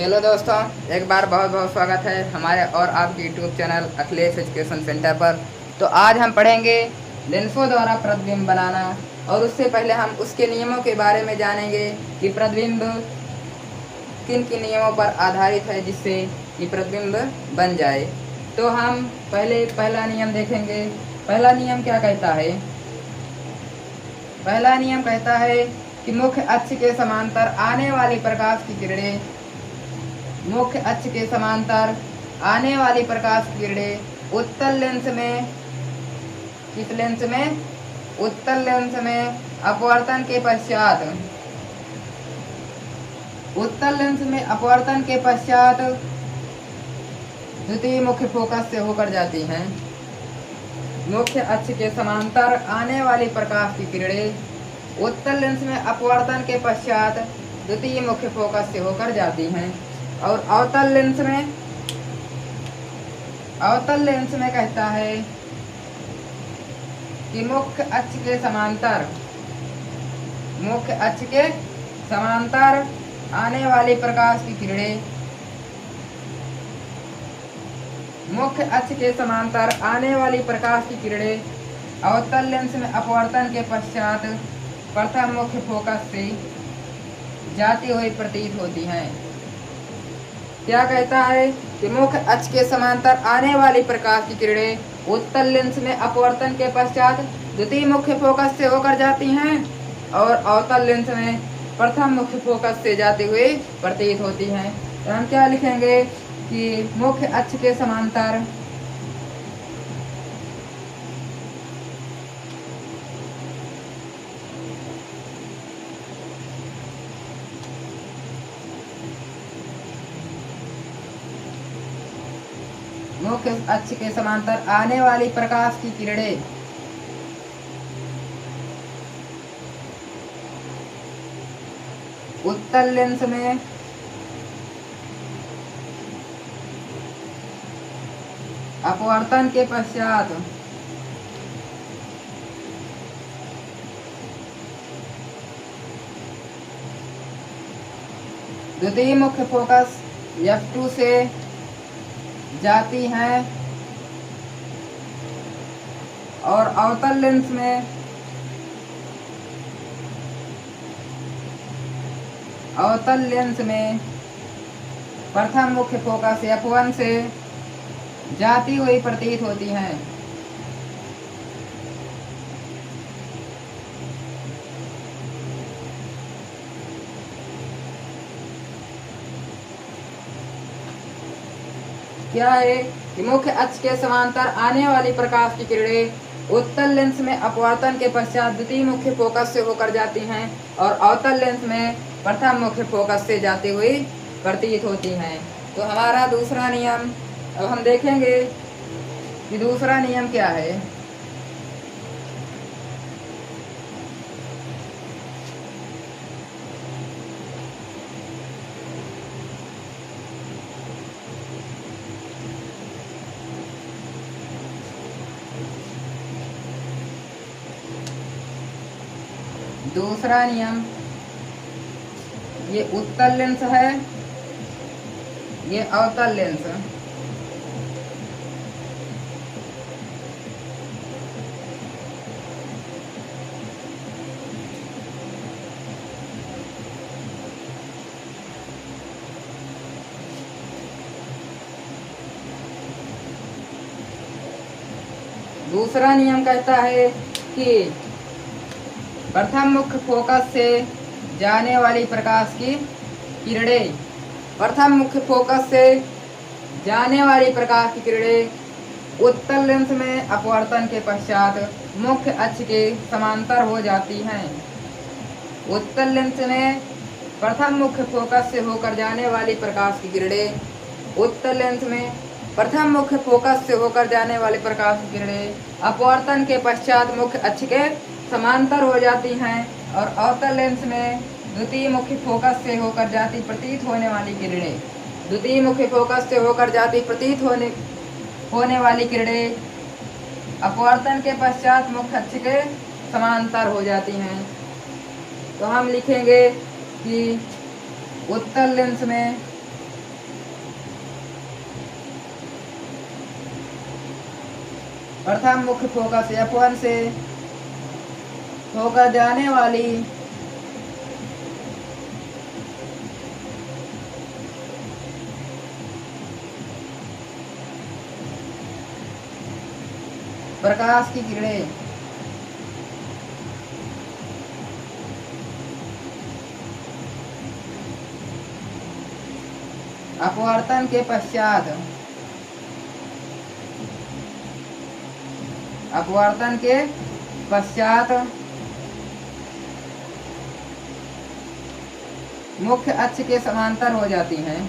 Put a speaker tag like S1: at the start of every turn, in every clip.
S1: Hello दोस्तों, एक बार बहुत बहुत स्वागत है हमारे और आपके YouTube channel Akhilesh education centre पर। तो आज हम पढ़ेंगे लेंसों द्वारा प्रतिबिंब बनाना। और उससे पहले हम उसके नियमों के बारे में जानेंगे कि प्रतिबिंब किन किन नियमों पर आधारित है जिससे ये प्रतिबिंब बन जाए। तो हम पहले पहला नियम देखेंगे। पहला नियम क्या कहता है? पहला नियम कहता है कि मुख्य अक्ष के समांतर आने वाली प्रकाश की किरणें मुख्य अक्ष के समांतर आने वाली प्रकाश की किरणें उत्तल लेंस में किस लेंस में उत्तल लेंस में अपवर्तन के पश्चात उत्तल लेंस में अपवर्तन के पश्चात द्वितीय मुख्य फोकस से होकर जाती हैं। मुख्य अक्ष के समांतर आने वाली प्रकाश की किरणें उत्तल लेंस में अपवर्तन के पश्चात द्वितीय मुख्य फोकस से होकर जाती हैं। और अवतल लेंस में कहता है कि मुख्य अक्ष के समांतर आने वाली प्रकाश की किरणें मुख्य अक्ष के समांतर आने वाली प्रकाश की किरणें अवतल लेंस में अपवर्तन के पश्चात प्रथम मुख्य फोकस से जाती हुई प्रतीत होती हैं। क्या कहता है कि मुख्य अक्ष के समांतर आने वाली प्रकाश की किरणें उत्तल लेंस में अपवर्तन के पश्चात द्वितीय मुख्य फोकस से होकर जाती हैं और अवतल लेंस में प्रथम मुख्य फोकस से जाते हुए प्रतीत होती हैं। तो हम क्या लिखेंगे कि मुख्य अक्ष के समांतर मुख्य अक्ष के समांतर आने वाली प्रकाश की किरणें उत्तल लेंस में अपवर्तन के पश्चात द्वितीय मुख्य फोकस F2 से जाती हैं और अवतल लेंस में प्रथम मुख्य फोकस F1 से जाती हुई प्रतीत होती हैं। क्या है कि मुख्य अक्ष के समांतर आने वाली प्रकाश की किरणें उत्तल लेंस में अपवर्तन के पश्चात द्वितीय मुख्य फोकस से होकर जाती हैं और अवतल लेंस में प्रथम मुख्य फोकस से जाती हुई प्रतीत होती हैं। तो हमारा दूसरा नियम, अब हम देखेंगे कि दूसरा नियम क्या है। दूसरा नियम, ये उत्तल लेंस है, ये अवतल लेंस। दूसरा नियम कहता है कि प्रथम मुख्य फोकस से जाने वाली प्रकाश की किरणें प्रथम मुख्य फोकस से जाने वाली प्रकाश की किरणें उत्तल लेंस में अपवर्तन के पश्चात मुख्य अक्ष के समांतर हो जाती हैं। उत्तल लेंस में प्रथम मुख्य फोकस से होकर जाने वाली प्रकाश की किरणें उत्तल लेंस में प्रथम मुख्य फोकस से होकर जाने वाली प्रकाश की किरणें अपवर्तन के पश्चात मुख्य अक्ष के समांतर हो जाती हैं और अवतल लेंस में द्वितीय मुख्य फोकस से होकर जाती प्रतीत होने वाली किरणें द्वितीय मुख्य फोकस से होकर जाती प्रतीत होने वाली किरणें अपवर्तन के पश्चात मुख्य अक्ष के समांतर हो जाती हैं। तो हम लिखेंगे कि उत्तल लेंस में प्रथम मुख्य फोकस F1 से होकर जाने वाली प्रकाश की किरणें अपवर्तन के पश्चात मुख्य अक्ष के समांतर हो जाती हैं।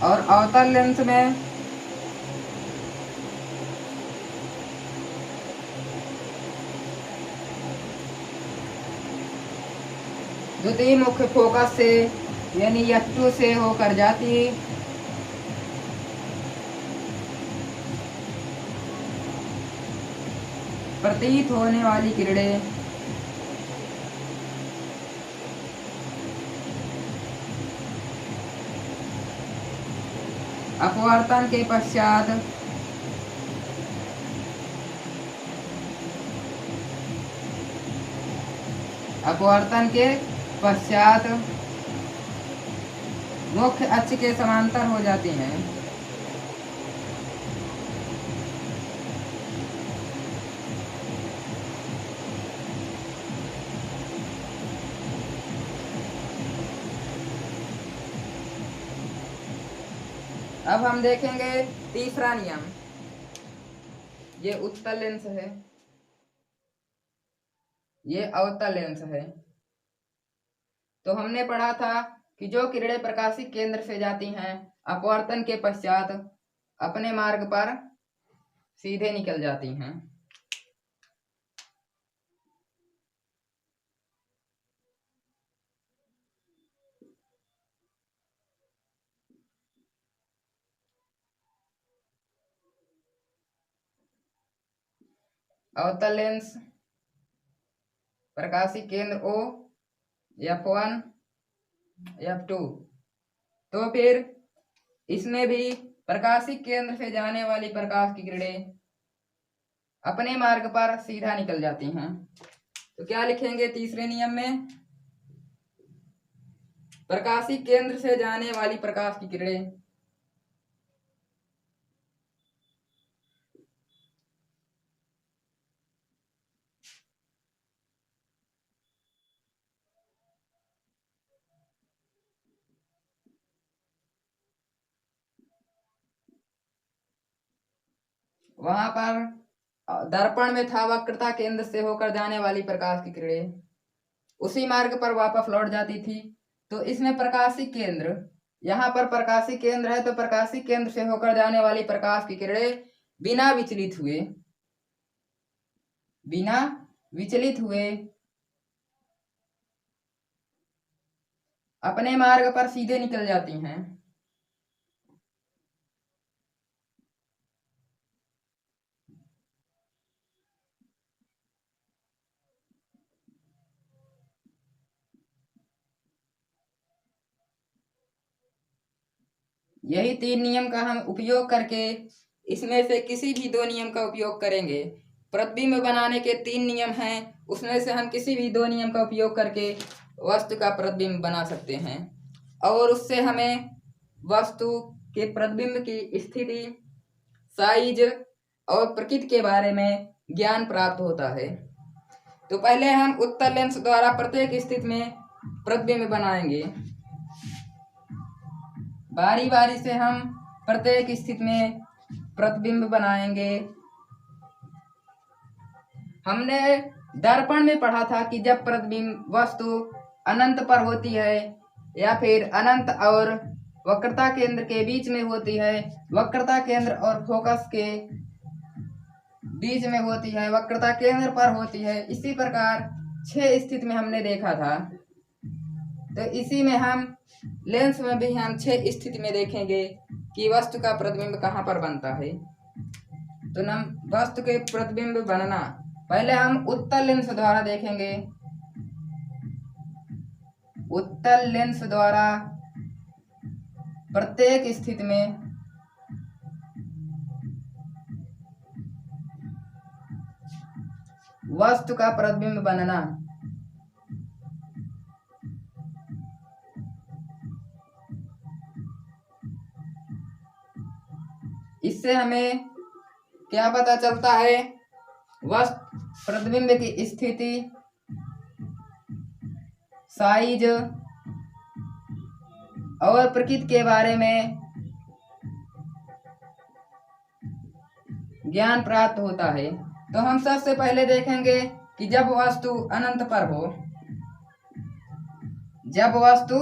S1: और अवतल लेंस में द्वितीय मुख्य फोकस से यानी F2 से होकर जाती प्रतीत होने वाली किरणें अपवर्तन के पश्चात मुख्य अक्ष के समांतर हो जाती हैं। अब हम देखेंगे तीसरा नियम। ये उत्तल लेंस है, ये अवतल लेंस है। तो हमने पढ़ा था कि जो किरणें प्रकाशिक केंद्र से जाती हैं अपवर्तन के पश्चात अपने मार्ग पर सीधे निकल जाती हैं। अवतल लेंस प्रकाशिक केंद्र O F1 F2। तो फिर इसमें भी प्रकाशिक केंद्र से जाने वाली प्रकाश की किरणें अपने मार्ग पर सीधा निकल जाती हैं। तो क्या लिखेंगे तीसरे नियम में? प्रकाशिक केंद्र से जाने वाली प्रकाश की किरणें वहां पर दर्पण में था वक्रता केंद्र से होकर जाने वाली प्रकाश की किरणें उसी मार्ग पर वापस लौट जाती थी। तो इसमें प्रकाशिक केंद्र, यहाँ पर प्रकाशिक केंद्र है तो प्रकाशिक केंद्र से होकर जाने वाली प्रकाश की किरणें बिना विचलित हुए अपने मार्ग पर सीधे निकल जाती हैं। यही तीन नियम का हम उपयोग करके इसमें से किसी भी दो नियम का उपयोग करेंगे। प्रतिबिंब बनाने के तीन नियम हैं, उसमें से हम किसी भी दो नियम का उपयोग करके वस्तु का प्रतिबिंब बना सकते हैं और उससे हमें वस्तु के प्रतिबिंब की स्थिति, साइज और प्रकृति के बारे में ज्ञान प्राप्त होता है। तो पहले हम उत्तल लेंस द्वारा प्रत्येक स्थिति में प्रतिबिंब बनाएंगे। बारी बारी से हम प्रत्येक स्थिति में प्रतिबिंब बनाएंगे। हमने दर्पण में पढ़ा था कि जब प्रतिबिंब वस्तु अनंत पर होती है या फिर अनंत और वक्रता केंद्र के बीच में होती है, वक्रता केंद्र और फोकस के बीच में होती है, वक्रता केंद्र पर होती है, इसी प्रकार 6 स्थिति में हमने देखा था। तो इसी में हम लेंस में भी हम 6 स्थिति में देखेंगे कि वस्तु का प्रतिबिंब कहाँ पर बनता है। तो वस्तु के प्रतिबिंब बनना पहले हम उत्तल लेंस द्वारा देखेंगे। उत्तल लेंस द्वारा प्रत्येक स्थिति में वस्तु का प्रतिबिंब बनना। इससे हमें क्या पता चलता है? वस्तु प्रतिबिंब की स्थिति, साइज और प्रकृति के बारे में ज्ञान प्राप्त होता है। तो हम सबसे पहले देखेंगे कि जब वस्तु अनंत पर हो, जब वस्तु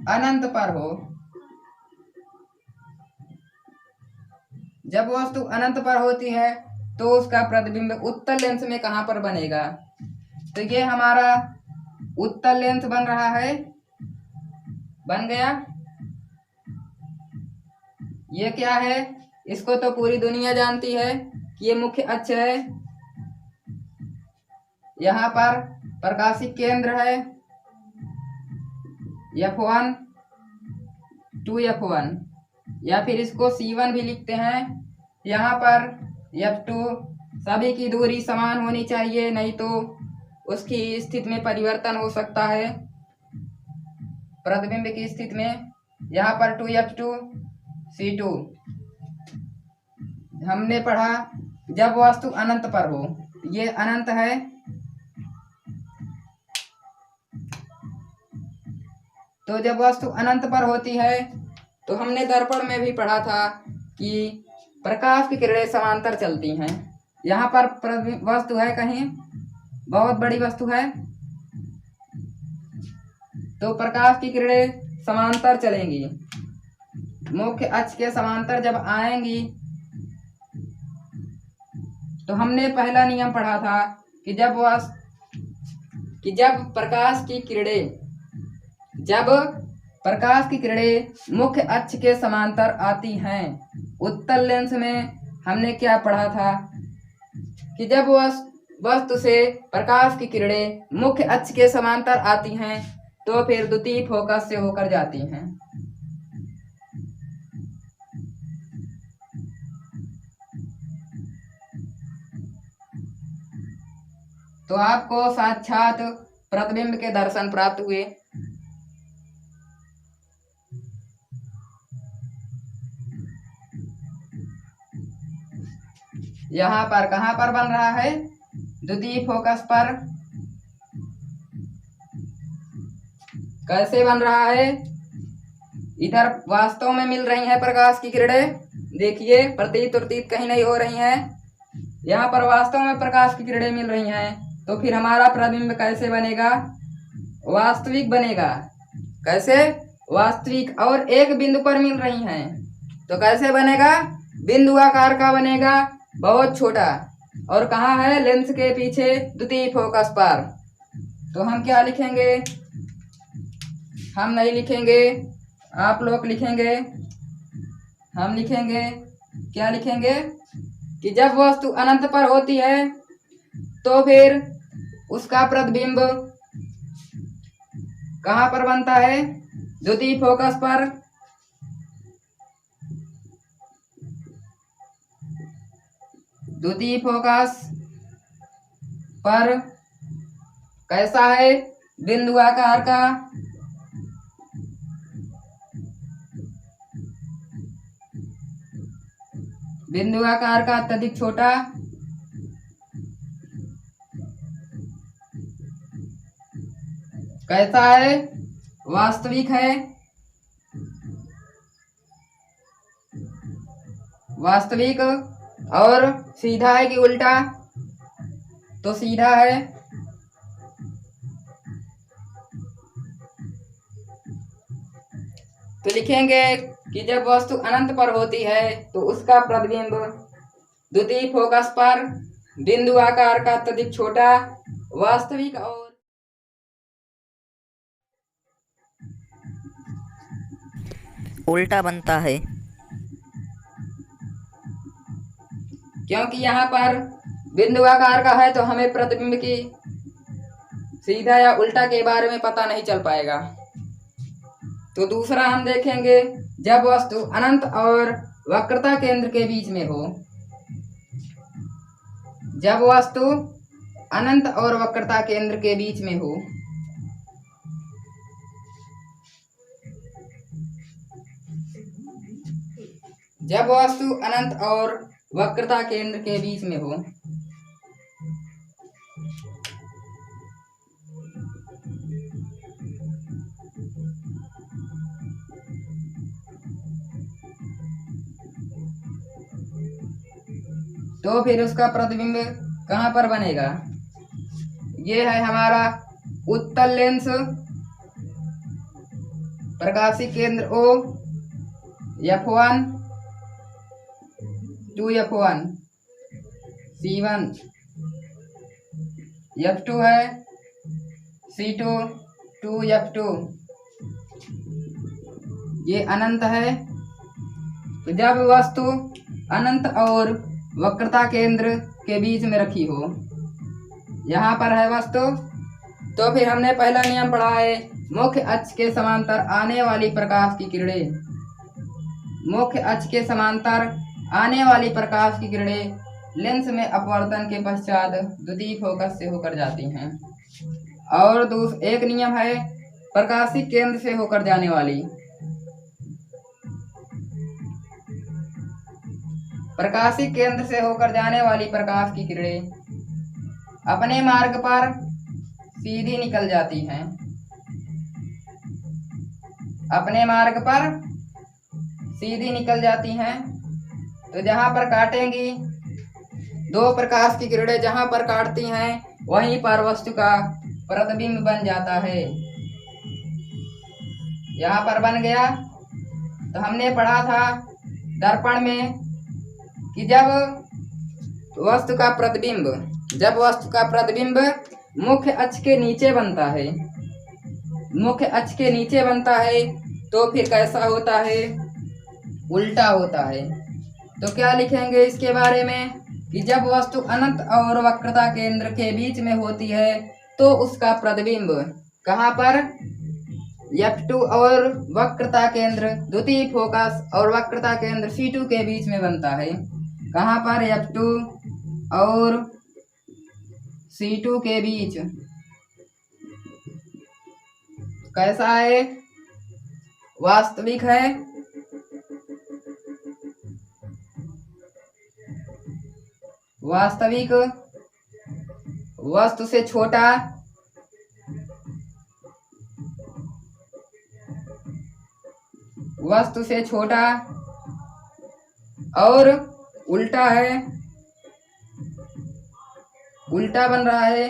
S1: अनंत पर हो, जब वस्तु अनंत पर होती है तो उसका प्रतिबिंब उत्तल लेंस में कहां पर बनेगा? तो ये हमारा उत्तल लेंस बन रहा है, बन गया। ये क्या है? इसको तो पूरी दुनिया जानती है कि ये मुख्य अक्ष है। यहाँ पर प्रकाशिक केंद्र है F1 2F1, या फिर इसको C1 भी लिखते हैं। यहाँ पर F2, सभी की दूरी समान होनी चाहिए, नहीं तो उसकी स्थिति में परिवर्तन हो सकता है। प्रतिबिंब की स्थिति में यहाँ पर 2F2 C2 हमने पढ़ा। जब वस्तु अनंत पर हो, ये अनंत है, तो जब वस्तु अनंत पर होती है तो हमने दर्पण में भी पढ़ा था कि प्रकाश की किरणें समांतर चलती हैं। यहाँ पर वस्तु है कहीं, बहुत बड़ी वस्तु है, तो प्रकाश की किरणें समांतर चलेंगी। मुख्य अक्ष के समांतर जब आएंगी तो हमने पहला नियम पढ़ा था कि जब प्रकाश की किरणें मुख्य अक्ष के समांतर आती हैं। उत्तल लेंस में हमने क्या पढ़ा था कि जब वस्तु से प्रकाश की किरणें मुख्य अक्ष के समांतर आती हैं तो फिर द्वितीय फोकस से होकर जाती हैं। तो आपको साक्षात प्रतिबिंब के दर्शन प्राप्त हुए। यहाँ पर कहाँ पर बन रहा है? द्वितीय फोकस पर। कैसे बन रहा है? इधर वास्तव में मिल रही है प्रकाश की किरणें, देखिए प्रतीत कहीं नहीं हो रही हैं। यहाँ पर वास्तव में प्रकाश की किरणें मिल रही हैं, तो फिर हमारा प्रतिबिंब कैसे बनेगा? वास्तविक बनेगा। कैसे? वास्तविक। और एक बिंदु पर मिल रही हैं, तो कैसे बनेगा? बिंदु आकार का बनेगा, बहुत छोटा। और कहाँ है? लेंस के पीछे द्वितीय फोकस पर। तो हम क्या लिखेंगे? हम नहीं लिखेंगे, आप लोग लिखेंगे। हम लिखेंगे, क्या लिखेंगे? कि जब वस्तु अनंत पर होती है तो फिर उसका प्रतिबिंब कहाँ पर बनता है? द्वितीय फोकस पर। द्वितीय फोकस पर कैसा है? बिंदु आकार का। बिंदु आकार का, अत्यधिक छोटा। कैसा है? वास्तविक है। वास्तविक। और सीधा है कि उल्टा? तो सीधा है। तो लिखेंगे कि जब वस्तु अनंत पर होती है तो उसका प्रतिबिंब द्वितीय फोकस पर, बिंदु आकार का, अत्यधिक छोटा, वास्तविक और
S2: उल्टा बनता है।
S1: क्योंकि यहाँ पर बिंदु आकार का है तो हमें प्रतिबिंब की सीधा या उल्टा के बारे में पता नहीं चल पाएगा। तो दूसरा हम देखेंगे, जब वस्तु अनंत और वक्रता केंद्र के बीच में हो। जब वस्तु अनंत और वक्रता केंद्र के बीच में हो। जब वस्तु अनंत और वक्रता केंद्र के बीच में हो। तो फिर उसका प्रतिबिंब कहाँ पर बनेगा? ये है हमारा उत्तल लेंस, प्रकाशिक केंद्र O, F1 2F1 C1, F2 है C2 2F2। ये अनंत है। तो जब वस्तु अनंत और वक्रता केंद्र के बीच में रखी हो, यहाँ पर है वस्तु, तो फिर हमने पहला नियम पढ़ा है, मुख्य अक्ष के समांतर आने वाली प्रकाश की किरणें, मुख्य अक्ष के समांतर आने वाली प्रकाश की किरणें लेंस में अपवर्तन के पश्चात द्वितीय फोकस से होकर जाती हैं। और एक नियम है प्रकाशिक केंद्र से होकर जाने वाली, प्रकाशिक केंद्र से होकर जाने वाली प्रकाश की किरणें अपने मार्ग पर सीधी निकल जाती हैं। अपने मार्ग पर सीधी निकल जाती हैं। तो जहां पर काटेंगी, दो प्रकाश की किरणें जहां पर काटती हैं वहीं पर वस्तु का प्रतिबिंब बन जाता है। यहाँ पर बन गया। तो हमने पढ़ा था दर्पण में कि जब वस्तु का प्रतिबिंब मुख्य अक्ष के नीचे बनता है, मुख्य अक्ष के नीचे बनता है, तो फिर कैसा होता है? उल्टा होता है। तो क्या लिखेंगे इसके बारे में कि जब वस्तु अनंत और वक्रता केंद्र के बीच में होती है तो उसका प्रतिबिंब कहाँ पर? F2 और वक्रता केंद्र द्वितीय फोकस और वक्रता केंद्र C2 के बीच में बनता है। कहाँ पर? F2 और C2 के बीच। कैसा है? वास्तविक है। वास्तविक वस्तु से छोटा, वस्तु से छोटा और उल्टा है, उल्टा बन रहा है।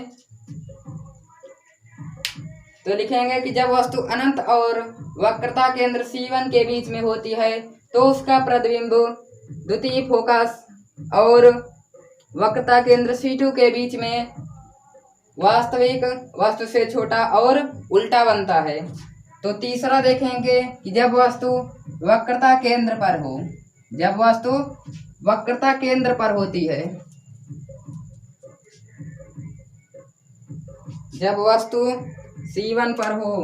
S1: तो लिखेंगे कि जब वस्तु अनंत और वक्रता केंद्र C1 के बीच में होती है तो उसका प्रतिबिंब द्वितीय फोकस और वक्रता केंद्र C2 के बीच में वास्तविक वस्तु से छोटा और उल्टा बनता है। तो तीसरा देखेंगे कि जब वस्तु वक्रता केंद्र पर हो, जब वस्तु वक्रता केंद्र पर होती है, जब वस्तु C1 पर हो,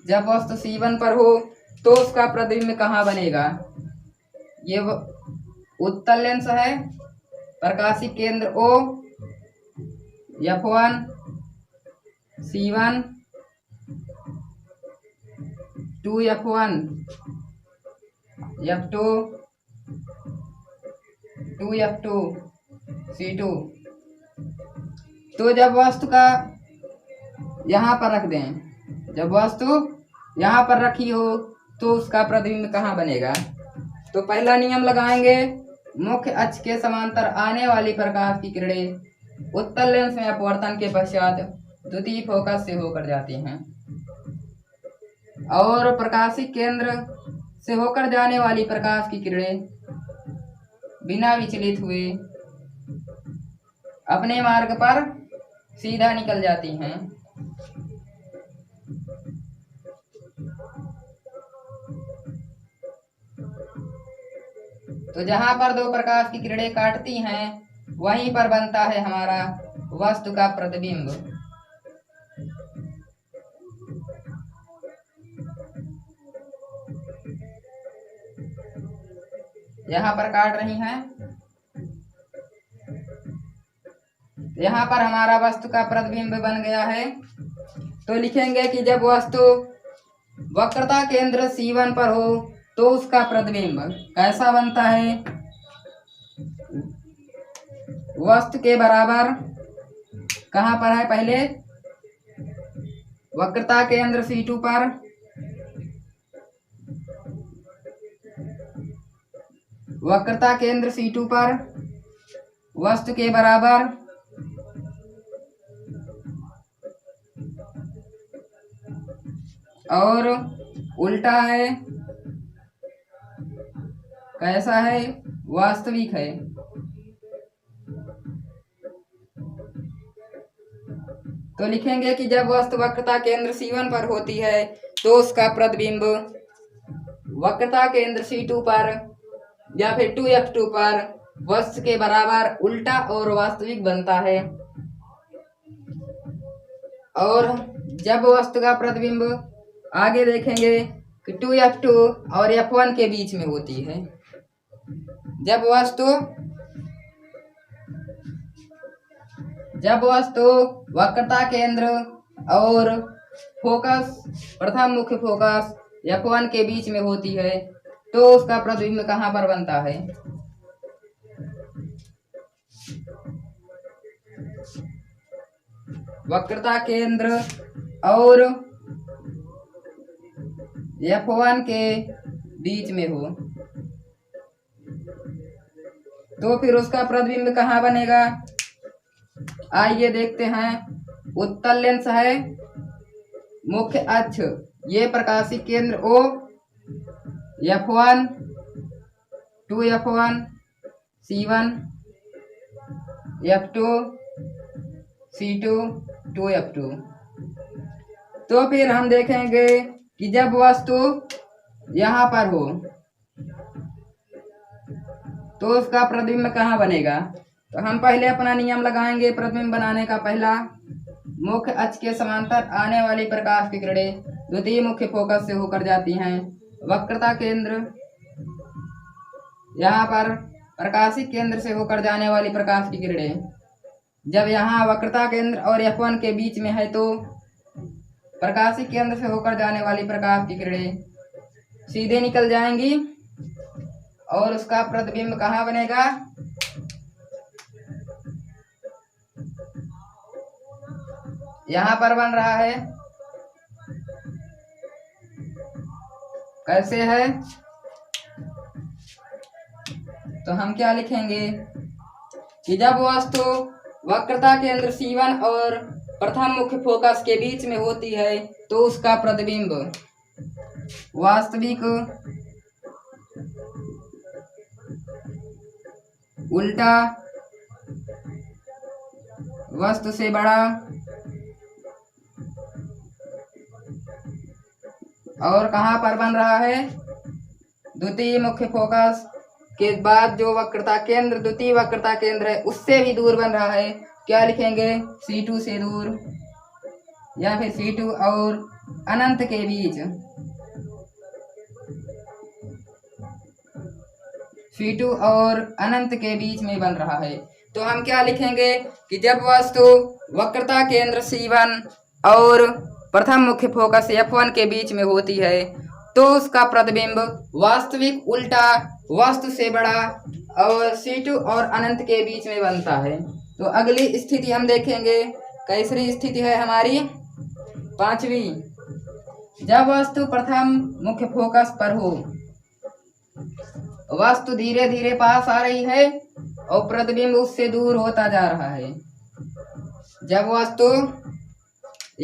S1: जब वस्तु C1 पर हो तो उसका प्रतिबिंब कहाँ बनेगा? ये उत्तल लेंस है, प्रकाशिक केंद्र O, F1 C1 2F1 F2 2F2 C2। तो जब वस्तु का यहाँ पर रख दें, जब वस्तु यहाँ पर रखी हो तो उसका प्रतिबिंब कहाँ बनेगा? तो पहला नियम लगाएंगे, मुख्य अक्ष के समांतर आने वाली प्रकाश की किरणें उत्तल लेंस में अपवर्तन के पश्चात द्वितीय फोकस से होकर जाती हैं और प्रकाशिक केंद्र से होकर जाने वाली प्रकाश की किरणें बिना विचलित हुए अपने मार्ग पर सीधा निकल जाती हैं। तो जहां पर दो प्रकाश की किरणें काटती हैं वहीं पर बनता है हमारा वस्तु का प्रतिबिंब। यहाँ पर काट रही हैं, यहाँ पर हमारा वस्तु का प्रतिबिंब बन गया है। तो लिखेंगे कि जब वस्तु वक्रता केंद्र C1 पर हो तो उसका प्रतिबिंब कैसा बनता है, वस्तु के बराबर कहाँ पर है, पहले वक्रता केंद्र C2 पर, वक्रता केंद्र C2 पर वस्तु के बराबर और उल्टा है, कैसा है, वास्तविक है। तो लिखेंगे कि जब वस्तु वक्रता केंद्र C1 पर होती है तो उसका प्रतिबिंब वक्रता केंद्र C2 पर या फिर 2f2 पर वस्तु के बराबर उल्टा और वास्तविक बनता है। और जब वस्तु का प्रतिबिंब आगे देखेंगे कि 2f2 और f1 के बीच में होती है, जब वस्तु वक्रता केंद्र और फोकस प्रथम मुख्य फोकस f1 के बीच में होती है तो उसका प्रतिबिंब कहाँ पर बनता है, वक्रता केंद्र और f1 के बीच में हो तो फिर उसका प्रतिबिंब कहाँ बनेगा। आइए देखते हैं। उत्तल लेंस है, मुख्य अक्ष ये प्रकाशिक केंद्र O, f1 2f1 C1 f2 C2 2f2। तो फिर हम देखेंगे कि जब वस्तु यहाँ पर हो तो उसका प्रतिबिंब कहाँ बनेगा। तो हम पहले अपना नियम लगाएंगे प्रतिबिंब बनाने का। पहला, मुख्य अक्ष के समांतर आने वाली प्रकाश की किरणें द्वितीय मुख्य फोकस से होकर जाती हैं। वक्रता केंद्र, यहाँ पर प्रकाशिक केंद्र से होकर जाने वाली प्रकाश की किरणें जब यहाँ वक्रता केंद्र और f1 के बीच में है तो प्रकाशिक केंद्र से होकर जाने वाली प्रकाश की किरणें सीधे निकल जाएंगी और उसका प्रतिबिंब कहाँ बनेगा, यहाँ पर बन रहा है। कैसे है, तो हम क्या लिखेंगे कि जब वस्तु वक्रता केंद्र C1 और प्रथम मुख्य फोकस के बीच में होती है तो उसका प्रतिबिंब वास्तविक, उल्टा, वस्तु से बड़ा और कहाँ पर बन रहा है, द्वितीय मुख्य फोकस के बाद जो वक्रता केंद्र द्वितीय वक्रता केंद्र है उससे भी दूर बन रहा है। क्या लिखेंगे, C2 से दूर या फिर C2 और अनंत के बीच, C2 और अनंत के बीच में बन रहा है। तो हम क्या लिखेंगे कि जब वस्तु वक्रता केंद्र C1 और प्रथम मुख्य फोकस f1 के बीच में होती है तो उसका प्रतिबिंब वास्तविक, उल्टा, वस्तु से बड़ा और C2 और अनंत के बीच में बनता है। तो अगली स्थिति हम देखेंगे। कैसी स्थिति है हमारी, पांचवी, जब वस्तु प्रथम मुख्य फोकस पर हो, वस्तु धीरे धीरे पास आ रही है और प्रतिबिंब उससे दूर होता जा रहा है। जब वस्तु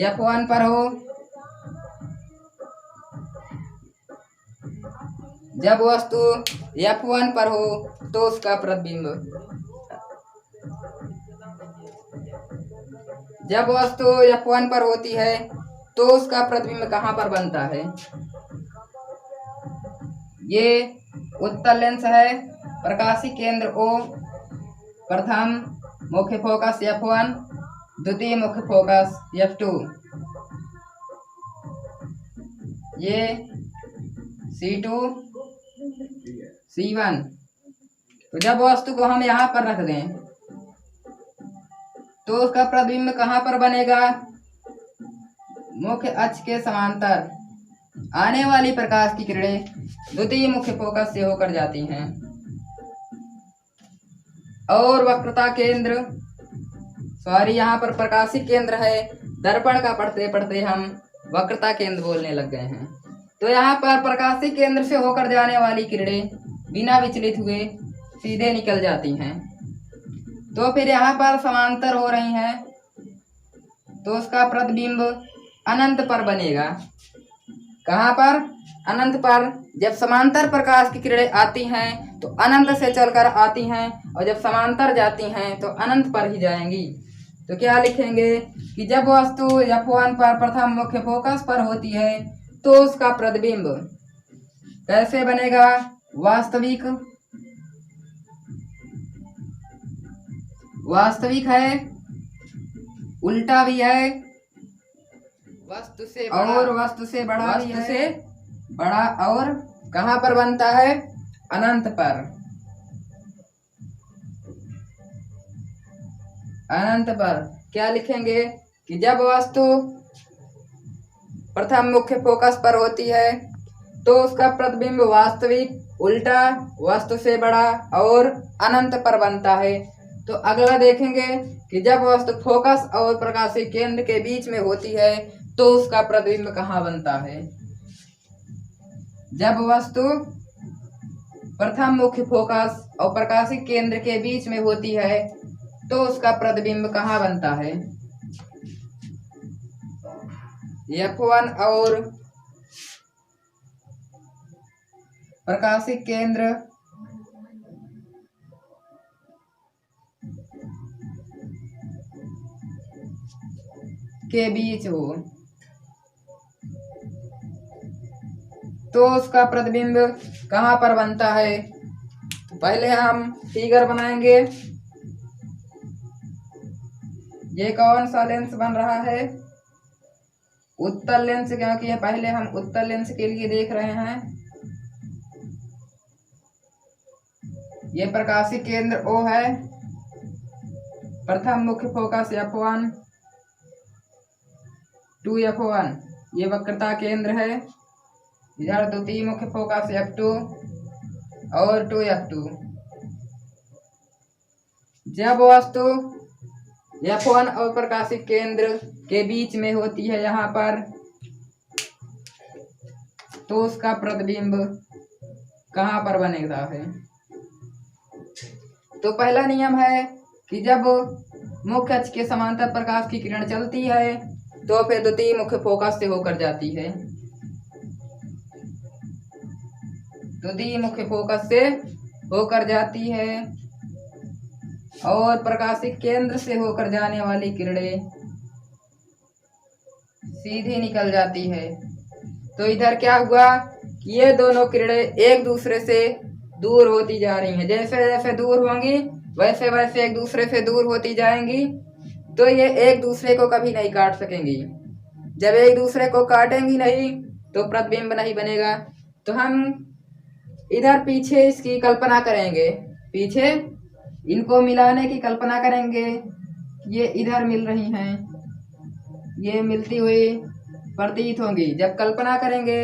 S1: f1 पर हो, जब वस्तु f1 पर हो तो उसका प्रतिबिंब, जब वस्तु f1 पर होती है तो उसका प्रतिबिंब कहाँ पर बनता है। ये उत्तल लेंस है, प्रकाशी केंद्र O, प्रथम मुख्य फोकस F1, द्वितीय मुख्य फोकस F2, ये C2 C1। तो जब वस्तु को हम यहाँ पर रख दें तो उसका प्रतिबिंब कहाँ पर बनेगा? मुख्य अक्ष के समांतर आने वाली प्रकाश की किरणें द्वितीय मुख्य फोकस से होकर जाती हैं और वक्रता केंद्र, यहाँ पर प्रकाशी केंद्र है, दर्पण का पढ़ते पढ़ते हम वक्रता केंद्र बोलने लग गए हैं। तो यहाँ पर प्रकाशी केंद्र से होकर जाने वाली किरणें बिना विचलित हुए सीधे निकल जाती हैं। तो फिर यहाँ पर समांतर हो रही हैं तो उसका प्रतिबिंब अनंत पर बनेगा। कहाँ पर? अनंत पर। जब समांतर प्रकाश की किरणें आती हैं तो अनंत से चलकर आती हैं और जब समांतर जाती हैं तो अनंत पर ही जाएंगी। तो क्या लिखेंगे कि जब वस्तु F1 पर प्रथम मुख्य फोकस पर होती है तो उसका प्रतिबिंब कैसे बनेगा? वास्तविक है, उल्टा भी है, वस्तु से बड़ा और वस्तु से बड़ा भी है, वस्तु से बड़ा। और कहाँ पर बनता है? अनंत पर। अनंत पर क्या लिखेंगे कि जब वस्तु प्रथम मुख्य फोकस पर होती है तो उसका प्रतिबिंब वास्तविक, उल्टा, वस्तु से बड़ा और अनंत पर बनता है। तो अगला देखेंगे कि जब वस्तु फोकस और प्रकाशी केंद्र के बीच में होती है तो उसका प्रतिबिंब कहाँ बनता है? जब वस्तु प्रथम मुख्य फोकस और प्रकाशी केंद्र के बीच में होती है तो उसका प्रतिबिंब कहाँ बनता है? F1 और प्रकाशी केंद्र के बीच हो तो उसका प्रतिबिंब कहाँ पर बनता है? पहले हम फिगर बनाएंगे। ये कौन सा लेंस बन रहा है? उत्तल लेंस, क्योंकि पहले हम उत्तल लेंस के लिए देख रहे हैं। ये प्रकाशी केंद्र O है, प्रथम मुख्य फोकस F1, 2F1, ये वक्रता केंद्र है। इधर द्वितीय मुख्य फोकस F2 और 2F2। जब वस्तु F1 और प्रकाशी केंद्र के बीच में होती है यहाँ पर तो उसका प्रतिबिंब कहाँ पर बनेगा है? तो पहला नियम है कि जब मुख्य अक्ष के समांतर प्रकाश की किरण चलती है तो फिर द्वितीय मुख्य फोकस से होकर जाती है। द्वितीय मुख्य फोकस से होकर जाती है और प्रकाशी केंद्र से होकर जाने वाली किरणें सीधी निकल जाती है। तो इधर क्या हुआ कि ये दोनों किरणें एक दूसरे से दूर होती जा रही हैं। जैसे जैसे दूर होंगी वैसे वैसे एक दूसरे से दूर होती जाएंगी। तो ये एक दूसरे को कभी नहीं काट सकेंगी। जब एक दूसरे को काटेंगी नहीं तो प्रतिबिंब नहीं बनेगा। तो हम इधर पीछे इसकी कल्पना करेंगे, पीछे इनको मिलाने की कल्पना करेंगे। ये इधर मिल रही हैं, ये मिलती हुई प्रतीत होंगी। जब कल्पना करेंगे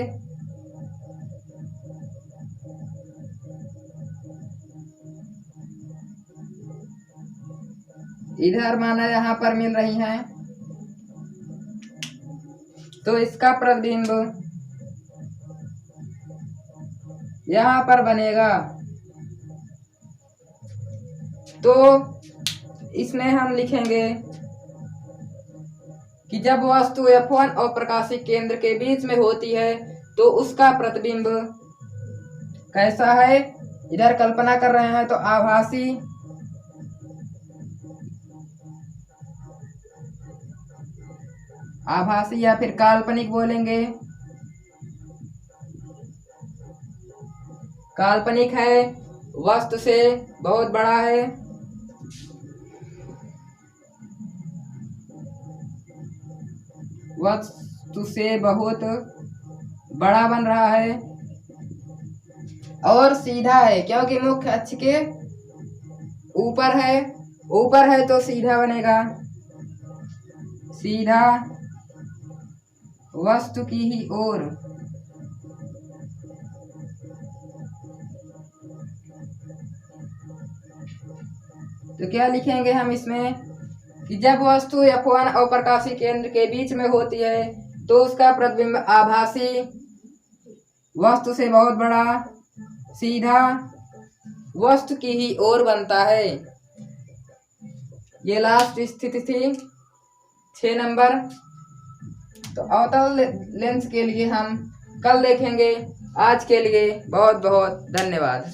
S1: इधर माना यहाँ पर मिल रही हैं तो इसका प्रतिबिंब यहाँ पर बनेगा। तो इसमें हम लिखेंगे कि जब वस्तु F1 और प्रकाशी केंद्र के बीच में होती है तो उसका प्रतिबिंब कैसा है? इधर कल्पना कर रहे हैं तो आभासी या फिर काल्पनिक बोलेंगे। काल्पनिक है, वस्तु से बहुत बड़ा है। वस्तु से बहुत बड़ा बन रहा है और सीधा है, क्योंकि मुख्य अक्ष के ऊपर है। ऊपर है तो सीधा बनेगा। सीधा वस्तु की ही ओर। तो क्या लिखेंगे हम इसमें कि जब वस्तु F1 और प्रकाशीय केंद्र के बीच में होती है तो उसका प्रतिबिंब आभासी वस्तु से बहुत बड़ा, सीधा वस्तु की ही ओर बनता है। ये लास्ट स्थिति थी 6 नंबर। तो अवतल लेंस के लिए हम कल देखेंगे। आज के लिए बहुत बहुत धन्यवाद।